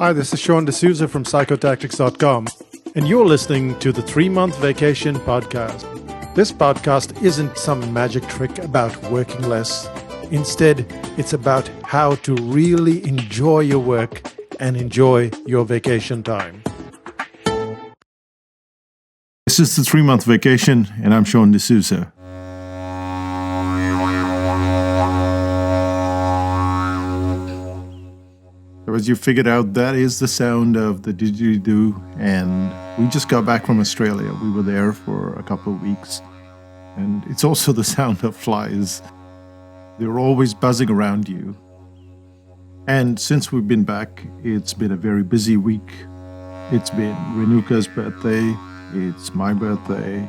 Hi, this is Sean D'Souza from psychotactics.com, and you're listening to the 3-Month Vacation Podcast. This podcast isn't some magic trick about working less. Instead, it's about how to really enjoy your work and enjoy your vacation time. This is the 3-Month Vacation, and I'm Sean D'Souza. So as you figured out, that is the sound of the didgeridoo, and we just got back from Australia. We were there for a couple of weeks, and it's also the sound of flies. They're always buzzing around you. And since we've been back, it's been a very busy week. It's been Renuka's birthday, it's my birthday.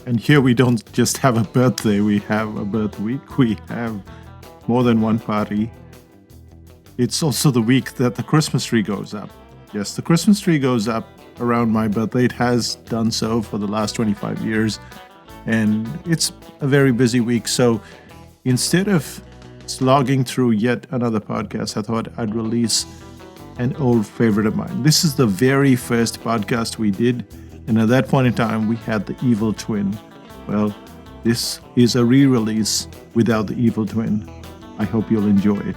And here we don't just have a birthday, we have a birth week. We have more than one party. It's also the week that the Christmas tree goes up. Yes, the Christmas tree goes up around my birthday. It has done so for the last 25 years. And it's a very busy week. So instead of slogging through yet another podcast, I thought I'd release an old favorite of mine. This is the very first podcast we did. And at that point in time, we had the evil twin. Well, this is a re-release without the evil twin. I hope you'll enjoy it.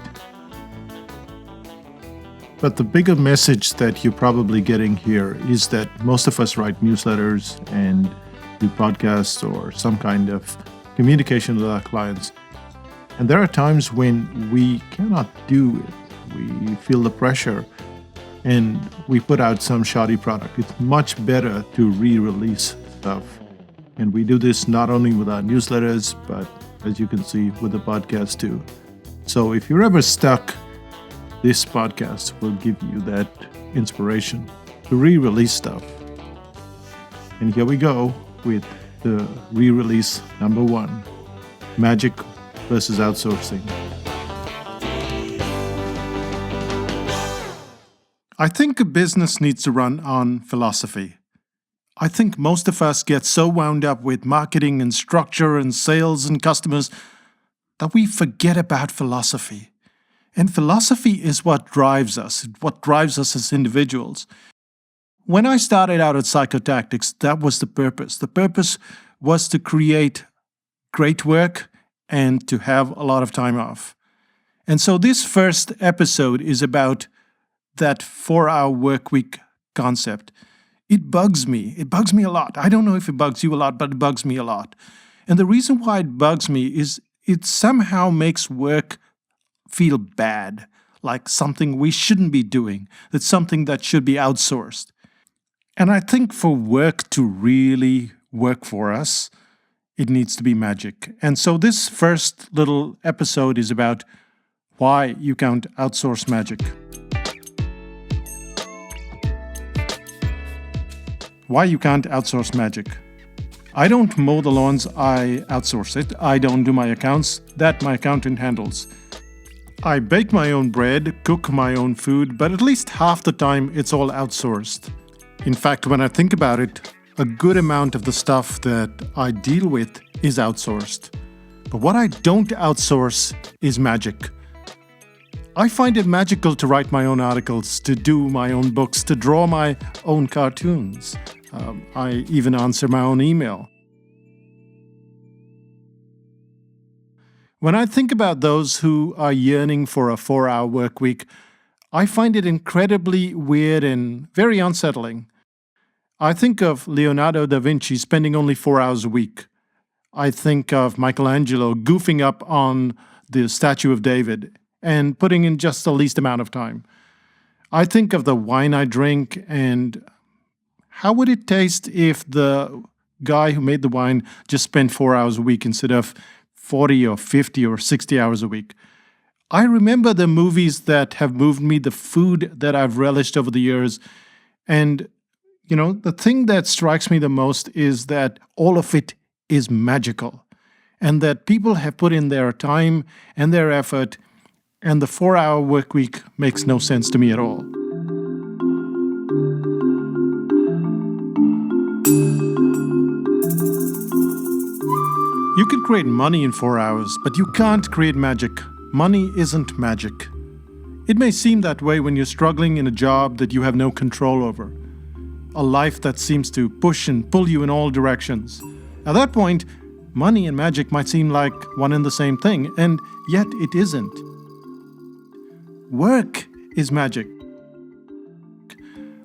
But the bigger message that you're probably getting here is that most of us write newsletters and do podcasts or some kind of communication with our clients. And there are times when we cannot do it. We feel the pressure and we put out some shoddy product. It's much better to re-release stuff. And we do this not only with our newsletters, but as you can see, with the podcast too. So if you're ever stuck, this podcast will give you that inspiration to re-release stuff. And here we go with the re-release number 1, Magic versus Outsourcing. I think a business needs to run on philosophy. I think most of us get so wound up with marketing and structure and sales and customers that we forget about philosophy. And philosophy is what drives us as individuals. When I started out at Psychotactics, that was the purpose. The purpose was to create great work and to have a lot of time off. And so this first episode is about that 4-hour work week concept. It bugs me. It bugs me a lot. I don't know if it bugs you a lot, but it bugs me a lot. And the reason why it bugs me is it somehow makes work feel bad, like something we shouldn't be doing. That's something that should be outsourced. And I think for work to really work for us, it needs to be magic. And so this first little episode is about why you can't outsource magic. Why you can't outsource magic. I don't mow the lawns, I outsource it. I don't do my accounts, that my accountant handles. I bake my own bread, cook my own food, but at least half the time it's all outsourced. In fact, when I think about it, a good amount of the stuff that I deal with is outsourced. But what I don't outsource is magic. I find it magical to write my own articles, to do my own books, to draw my own cartoons. I even answer my own email. When I think about those who are yearning for a 4-hour work week, I find it incredibly weird and very unsettling. I think of Leonardo da Vinci spending only 4 hours a week. I think of Michelangelo goofing up on the statue of David and putting in just the least amount of time. I think of the wine I drink and how would it taste if the guy who made the wine just spent 4 hours a week instead of 40 or 50 or 60 hours a week. I remember the movies that have moved me, the food that I've relished over the years. And, the thing that strikes me the most is that all of it is magical and that people have put in their time and their effort, and the 4-hour work week makes no sense to me at all. You can create money in 4 hours, but you can't create magic. money isn't magic. It may seem that way when you're struggling in a job that you have no control over, a life that seems to push and pull you in all directions. At that point, money and magic might seem like one and the same thing, and yet it isn't. Work is magic.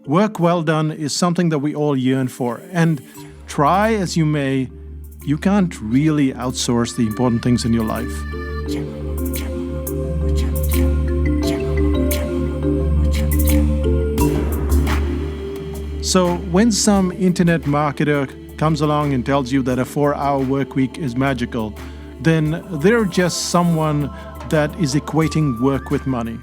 Work well done is something that we all yearn for, and try as you may, you can't really outsource the important things in your life. So when some internet marketer comes along and tells you that a 4-hour work week is magical, then they're just someone that is equating work with money.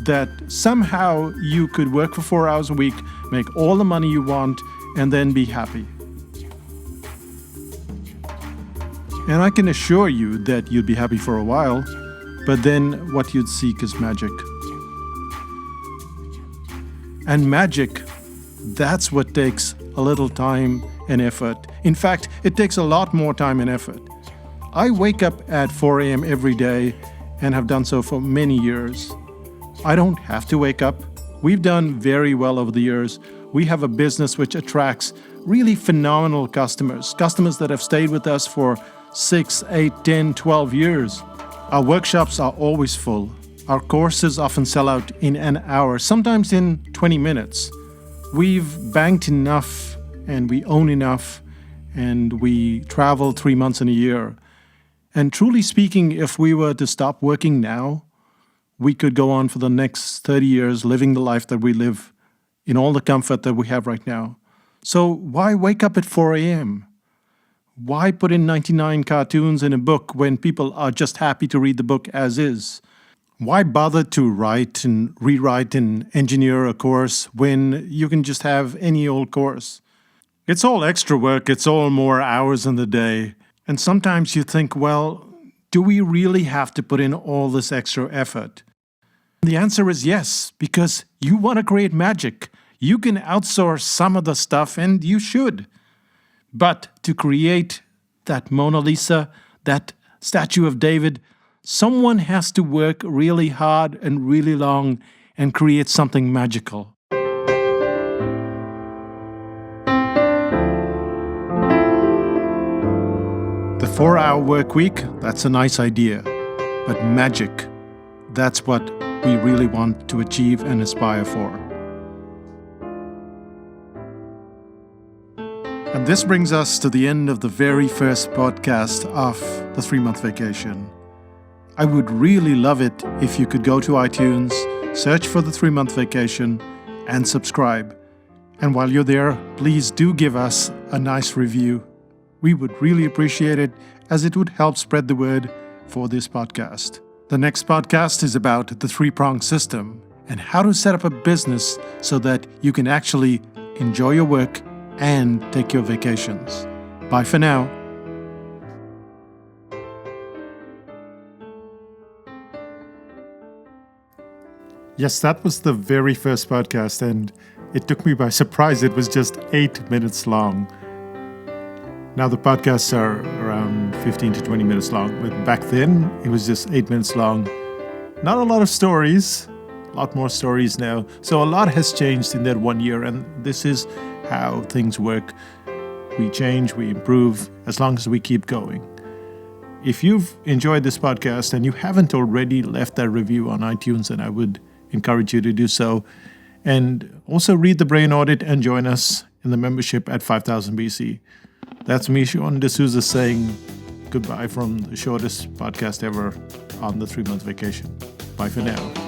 That somehow you could work for 4 hours a week, make all the money you want, and then be happy. And I can assure you that you'd be happy for a while, but then what you'd seek is magic. And magic, that's what takes a little time and effort. In fact, it takes a lot more time and effort. I wake up at 4 a.m. every day and have done so for many years. I don't have to wake up. We've done very well over the years. We have a business which attracts really phenomenal customers that have stayed with us for 6, 8, 10, 12 years. Our workshops are always full. Our courses often sell out in an hour, sometimes in 20 minutes. We've banked enough and we own enough and we travel 3 months in a year. And truly speaking, if we were to stop working now, we could go on for the next 30 years living the life that we live in all the comfort that we have right now. So why wake up at 4 a.m.? Why put in 99 cartoons in a book when people are just happy to read the book as is? Why bother to write and rewrite and engineer a course when you can just have any old course? It's all extra work, it's all more hours in the day. And sometimes you think, well, do we really have to put in all this extra effort? The answer is yes, because you want to create magic. You can outsource some of the stuff, and you should. But to create that Mona Lisa, that statue of David, someone has to work really hard and really long and create something magical. The 4-hour work week, that's a nice idea. But magic, that's what we really want to achieve and aspire for. And this brings us to the end of the very first podcast of the 3-month vacation. I would really love it if you could go to iTunes, search for the 3-month vacation, and subscribe. And while you're there, please do give us a nice review. We would really appreciate it, as it would help spread the word for this podcast. The next podcast is about the 3-prong system and how to set up a business so that you can actually enjoy your work and take your vacations. Bye for now. Yes, that was the very first podcast, and it took me by surprise. It was just 8 minutes long. Now the podcasts are around 15 to 20 minutes long, but back then it was just 8 minutes long. Not a lot of stories, a lot more stories now. So a lot has changed in that 1 year, and this is how things work. We change, we improve, as long as we keep going. If you've enjoyed this podcast and you haven't already left that review on iTunes, then I would encourage you to do so. And also read the Brain Audit and join us in the membership at 5000 BC. That's me, Sean D'Souza, saying goodbye from the shortest podcast ever on the 3-month vacation. Bye for now.